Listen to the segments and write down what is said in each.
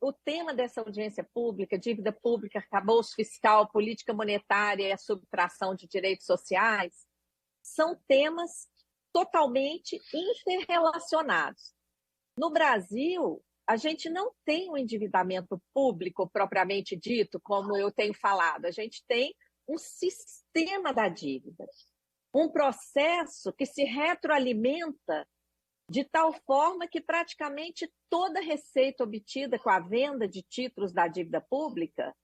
o tema dessa audiência pública, dívida pública, arcabouço fiscal, política monetária e a subtração de direitos sociais, são temas totalmente interrelacionados. No Brasil, a gente não tem um endividamento público propriamente dito, como eu tenho falado. A gente tem um sistema da dívida, um processo que se retroalimenta de tal forma que praticamente toda receita obtida com a venda de títulos da dívida pública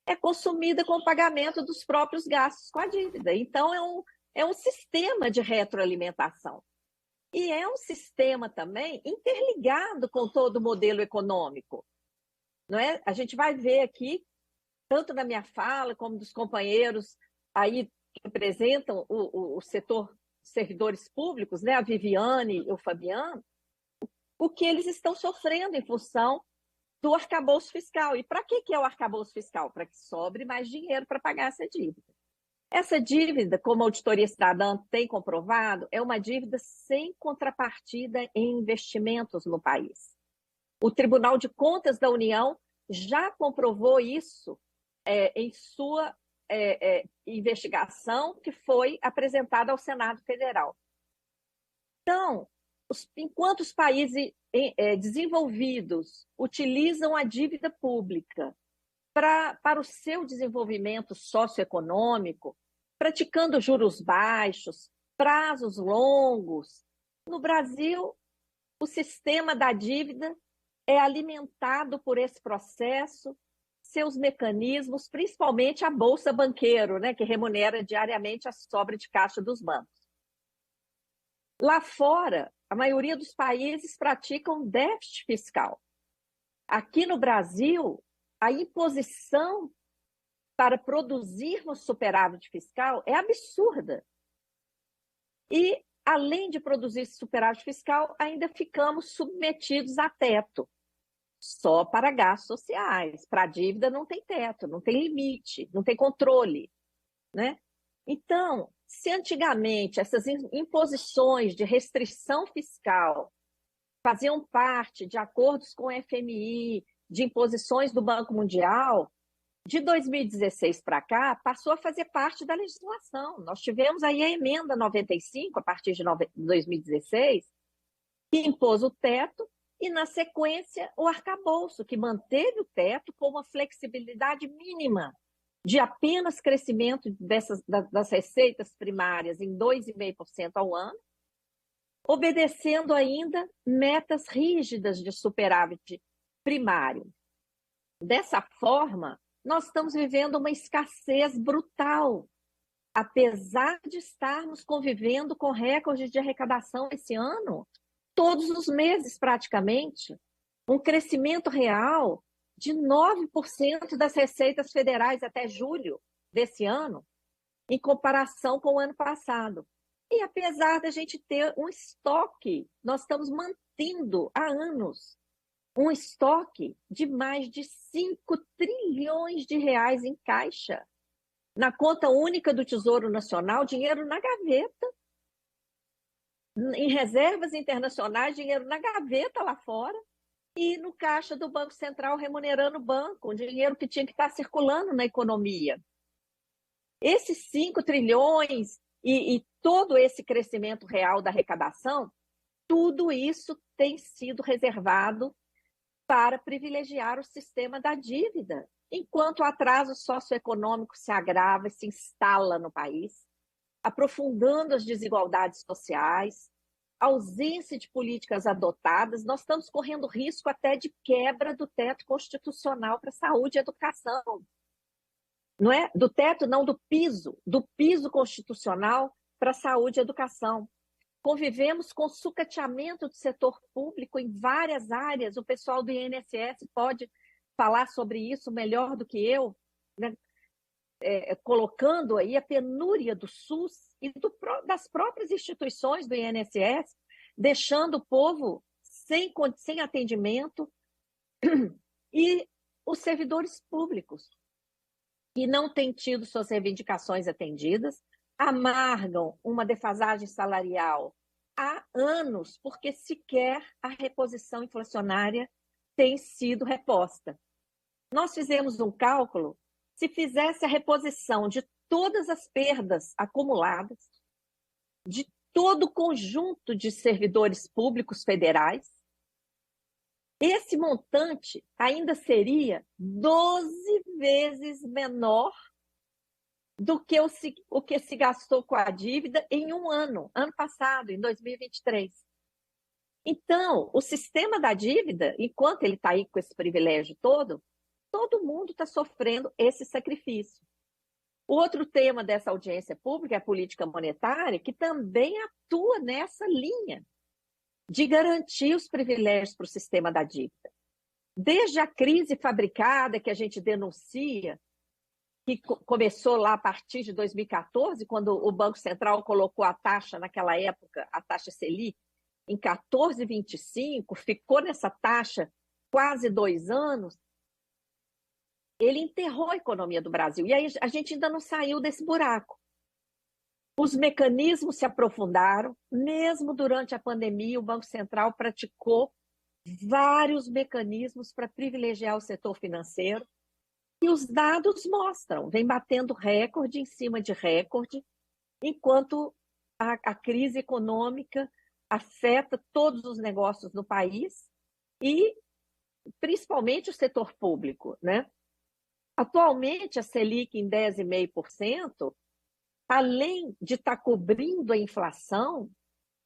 é consumida com o pagamento dos próprios gastos com a dívida. Então, é um sistema de retroalimentação. E é um sistema também interligado com todo o modelo econômico. Não é? A gente vai ver aqui, tanto na minha fala como dos companheiros aí que representam o setor servidores públicos, né, a Viviane e o Fabiano, o que eles estão sofrendo em função do arcabouço fiscal. E para que é o arcabouço fiscal? Para que sobre mais dinheiro para pagar essa dívida. Essa dívida, como a Auditoria Cidadã tem comprovado, é uma dívida sem contrapartida em investimentos no país. O Tribunal de Contas da União já comprovou isso em sua investigação que foi apresentada ao Senado Federal. Então, enquanto os países desenvolvidos utilizam a dívida pública para o seu desenvolvimento socioeconômico, praticando juros baixos, prazos longos, no Brasil, o sistema da dívida é alimentado por esse processo, seus mecanismos, principalmente a Bolsa Banqueiro, né, que remunera diariamente a sobra de caixa dos bancos. Lá fora, a maioria dos países praticam déficit fiscal. Aqui no Brasil, a imposição para produzirmos superávit fiscal é absurda. E, além de produzir superávit fiscal, ainda ficamos submetidos a teto. Só para gastos sociais. Para a dívida não tem teto, não tem limite, não tem controle, né? Então, se antigamente essas imposições de restrição fiscal faziam parte de acordos com o FMI, de imposições do Banco Mundial, de 2016 para cá, passou a fazer parte da legislação. Nós tivemos aí a emenda 95, a partir de 2016, que impôs o teto, e, na sequência, o arcabouço, que manteve o teto com uma flexibilidade mínima de apenas crescimento das receitas primárias em 2,5% ao ano, obedecendo ainda metas rígidas de superávit primário. Dessa forma, nós estamos vivendo uma escassez brutal, apesar de estarmos convivendo com recordes de arrecadação esse ano, todos os meses praticamente, um crescimento real de 9% das receitas federais até julho desse ano, em comparação com o ano passado. E apesar da gente ter um estoque, nós estamos mantendo há anos um estoque de mais de 5 trilhões de reais em caixa, na conta única do Tesouro Nacional, dinheiro na gaveta, em reservas internacionais, dinheiro na gaveta lá fora, e no caixa do Banco Central remunerando o banco, um dinheiro que tinha que estar circulando na economia. Esses 5 trilhões e todo esse crescimento real da arrecadação, tudo isso tem sido reservado para privilegiar o sistema da dívida, enquanto o atraso socioeconômico se agrava e se instala no país, aprofundando as desigualdades sociais, ausência de políticas adotadas, nós estamos correndo risco até de quebra do teto constitucional para saúde e educação. Não é? Do teto, não, do piso constitucional para saúde e educação. Convivemos com sucateamento do setor público em várias áreas. O pessoal do INSS pode falar sobre isso melhor do que eu, né? Colocando aí a penúria do SUS e das próprias instituições do INSS, deixando o povo sem atendimento, e os servidores públicos, que não têm tido suas reivindicações atendidas, amargam uma defasagem salarial há anos, porque sequer a reposição inflacionária tem sido reposta. Nós fizemos um cálculo, se fizesse a reposição de todas as perdas acumuladas, de todo o conjunto de servidores públicos federais, esse montante ainda seria 12 vezes menor do que o que se gastou com a dívida em um ano passado, em 2023. Então, o sistema da dívida, enquanto ele está aí com esse privilégio todo mundo está sofrendo esse sacrifício. O outro tema dessa audiência pública é a política monetária, que também atua nessa linha de garantir os privilégios para o sistema da dívida. Desde a crise fabricada que a gente denuncia, que começou lá a partir de 2014, quando o Banco Central colocou a taxa, naquela época, a taxa Selic, em 14,25, ficou nessa taxa quase 2 anos, ele enterrou a economia do Brasil. E aí a gente ainda não saiu desse buraco. Os mecanismos se aprofundaram, mesmo durante a pandemia, o Banco Central praticou vários mecanismos para privilegiar o setor financeiro, e os dados mostram, vem batendo recorde em cima de recorde, enquanto a crise econômica afeta todos os negócios no país e principalmente o setor público, né? Atualmente, a Selic em 10,5%, além de estar cobrindo a inflação,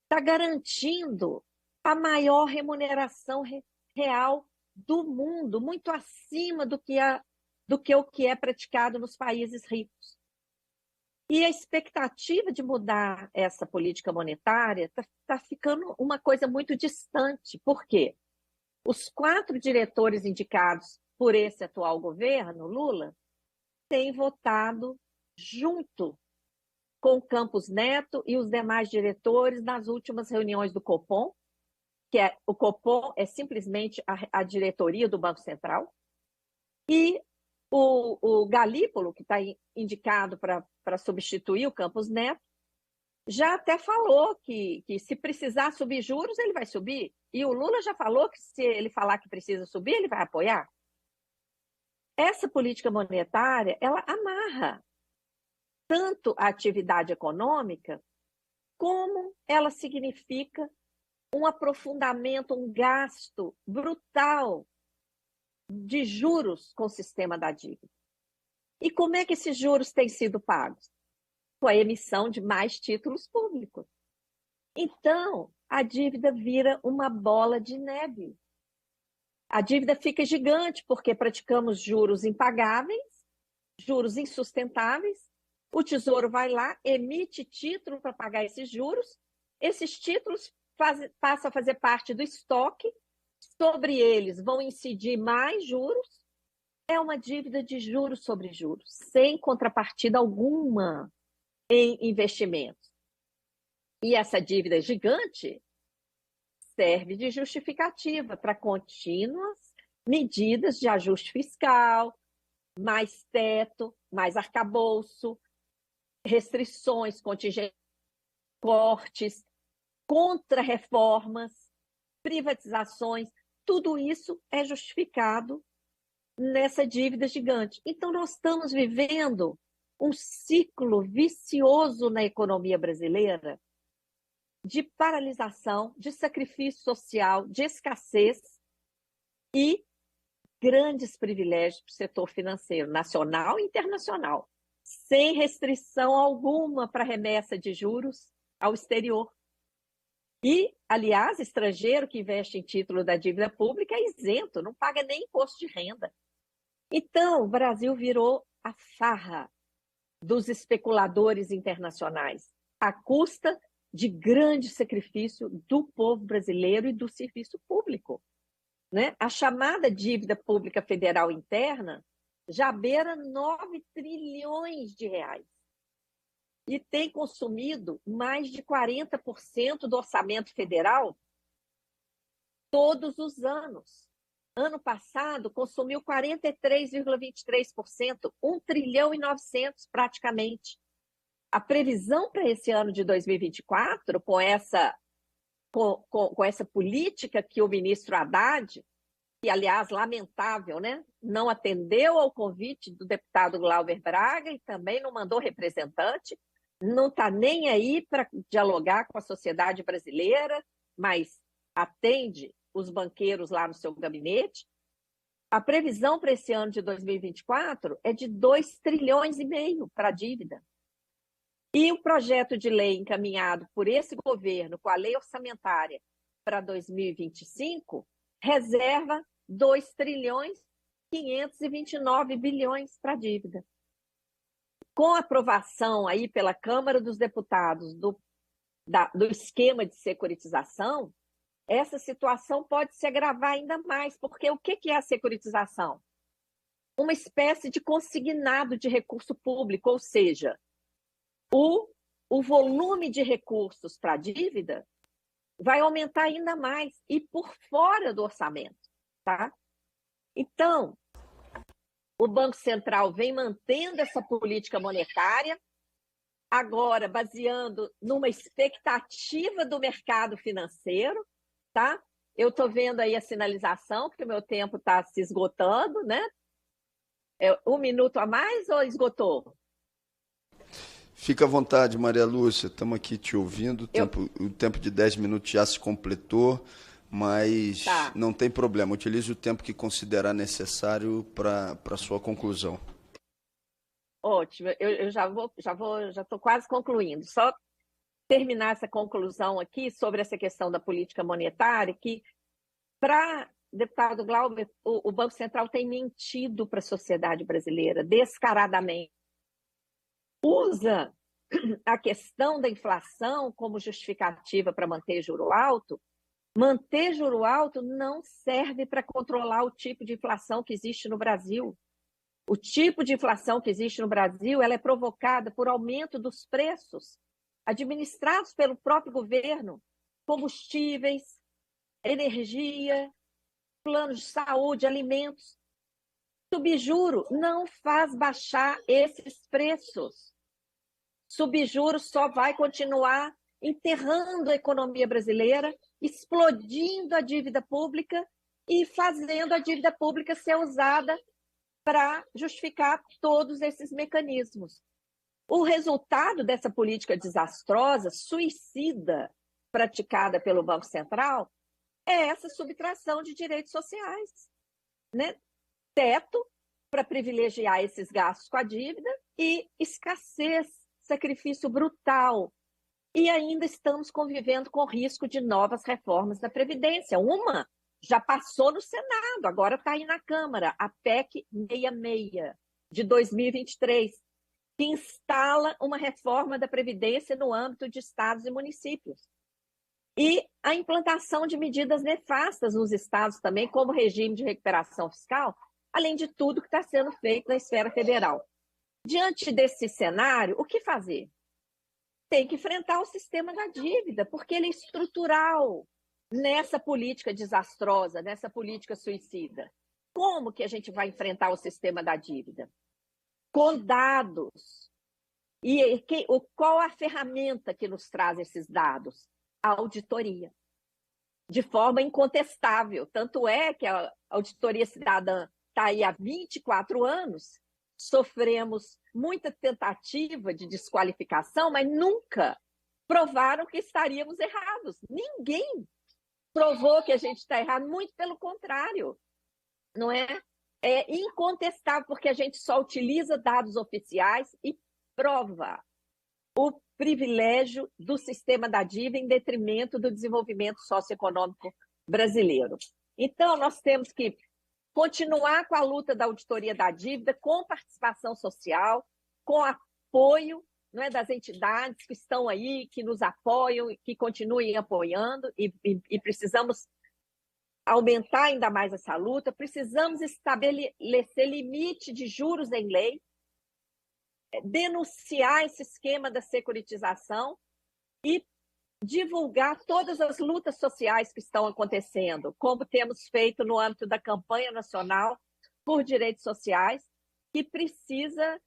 está garantindo a maior remuneração real do mundo, muito acima do que o que é praticado nos países ricos. E a expectativa de mudar essa política monetária está ficando uma coisa muito distante. Por quê? Os 4 diretores indicados por esse atual governo, Lula, têm votado junto com o Campos Neto e os demais diretores nas últimas reuniões do Copom, o Copom é simplesmente a diretoria do Banco Central, e o Galípolo, que está indicado para substituir o Campos Neto, já até falou que se precisar subir juros, ele vai subir. E o Lula já falou que se ele falar que precisa subir, ele vai apoiar. Essa política monetária, ela amarra tanto a atividade econômica, como ela significa um aprofundamento, um gasto brutal de juros com o sistema da dívida. E como é que esses juros têm sido pagos? Com a emissão de mais títulos públicos. Então, a dívida vira uma bola de neve. A dívida fica gigante porque praticamos juros impagáveis, juros insustentáveis. O Tesouro vai lá, emite título para pagar esses juros. Esses títulos passam a fazer parte do estoque. Sobre eles vão incidir mais juros. É uma dívida de juros sobre juros, sem contrapartida alguma em investimentos. E essa dívida gigante serve de justificativa para contínuas medidas de ajuste fiscal, mais teto, mais arcabouço, restrições, contingentes, cortes, contra-reformas, privatizações, tudo isso é justificado nessa dívida gigante. Então, nós estamos vivendo um ciclo vicioso na economia brasileira de paralisação, de sacrifício social, de escassez e grandes privilégios para o setor financeiro, nacional e internacional, sem restrição alguma para remessa de juros ao exterior. E, aliás, estrangeiro que investe em título da dívida pública é isento, não paga nem imposto de renda. Então, o Brasil virou a farra dos especuladores internacionais, à custa de grande sacrifício do povo brasileiro e do serviço público, né? A chamada dívida pública federal interna já beira 9 trilhões de reais e tem consumido mais de 40% do orçamento federal todos os anos. Ano passado, consumiu 43,23%, 1 trilhão e 900 praticamente. A previsão para esse ano de 2024, com essa política que o ministro Haddad que, aliás, lamentável, né? Não atendeu ao convite do deputado Glauber Braga e também não mandou representante, não está nem aí para dialogar com a sociedade brasileira, mas atende os banqueiros lá no seu gabinete. A previsão para esse ano de 2024 é de 2,5 trilhões para a dívida. E o projeto de lei encaminhado por esse governo com a lei orçamentária para 2025 reserva 2 trilhões 529 bilhões para a dívida. Com a aprovação aí pela Câmara dos Deputados do esquema de securitização, essa situação pode se agravar ainda mais, porque o que é a securitização? Uma espécie de consignado de recurso público, ou seja, o volume de recursos para a dívida vai aumentar ainda mais e por fora do orçamento, tá? Então, o Banco Central vem mantendo essa política monetária, agora baseando numa expectativa do mercado financeiro, tá? Eu estou vendo aí a sinalização que o meu tempo está se esgotando, né? 1 minuto a mais ou esgotou? Fica à vontade, Maria Lúcia, estamos aqui te ouvindo, o tempo de 10 minutos já se completou, mas não tem problema, utilize o tempo que considerar necessário para a sua conclusão. Ótimo, eu já estou quase concluindo. Só terminar essa conclusão aqui sobre essa questão da política monetária, que para deputado Glauber, o Banco Central tem mentido para a sociedade brasileira descaradamente. Usa a questão da inflação como justificativa para manter juro alto. Manter juro alto não serve para controlar o tipo de inflação que existe no Brasil. O tipo de inflação que existe no Brasil, ela é provocada por aumento dos preços administrados pelo próprio governo, combustíveis, energia, planos de saúde, alimentos. Subjuro não faz baixar esses preços. Subjuro só vai continuar enterrando a economia brasileira, explodindo a dívida pública e fazendo a dívida pública ser usada para justificar todos esses mecanismos. O resultado dessa política desastrosa, suicida, praticada pelo Banco Central, é essa subtração de direitos sociais, né? Teto para privilegiar esses gastos com a dívida e escassez, sacrifício brutal. E ainda estamos convivendo com o risco de novas reformas da Previdência. Uma já passou no Senado, agora está aí na Câmara, a PEC 66, de 2023, que instala uma reforma da Previdência no âmbito de estados e municípios. E a implantação de medidas nefastas nos estados também, como regime de recuperação fiscal, além de tudo que está sendo feito na esfera federal. Diante desse cenário, o que fazer? Tem que enfrentar o sistema da dívida, porque ele é estrutural nessa política desastrosa, nessa política suicida. Como que a gente vai enfrentar o sistema da dívida? Com dados. E qual a ferramenta que nos traz esses dados? A auditoria. De forma incontestável. Tanto é que a auditoria cidadã está aí há 24 anos, sofremos muita tentativa de desqualificação, mas nunca provaram que estaríamos errados. Ninguém provou que a gente está errado, muito pelo contrário. Não é? É incontestável, porque a gente só utiliza dados oficiais e prova o privilégio do sistema da dívida em detrimento do desenvolvimento socioeconômico brasileiro. Então, nós temos que continuar com a luta da auditoria da dívida, com participação social, com apoio, não é, das entidades que estão aí, que nos apoiam e que continuem apoiando, e precisamos aumentar ainda mais essa luta, precisamos estabelecer limite de juros em lei, denunciar esse esquema da securitização e divulgar todas as lutas sociais que estão acontecendo, como temos feito no âmbito da campanha nacional por direitos sociais, que precisa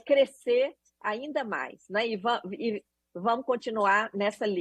crescer ainda mais, né? E vamos continuar nessa linha.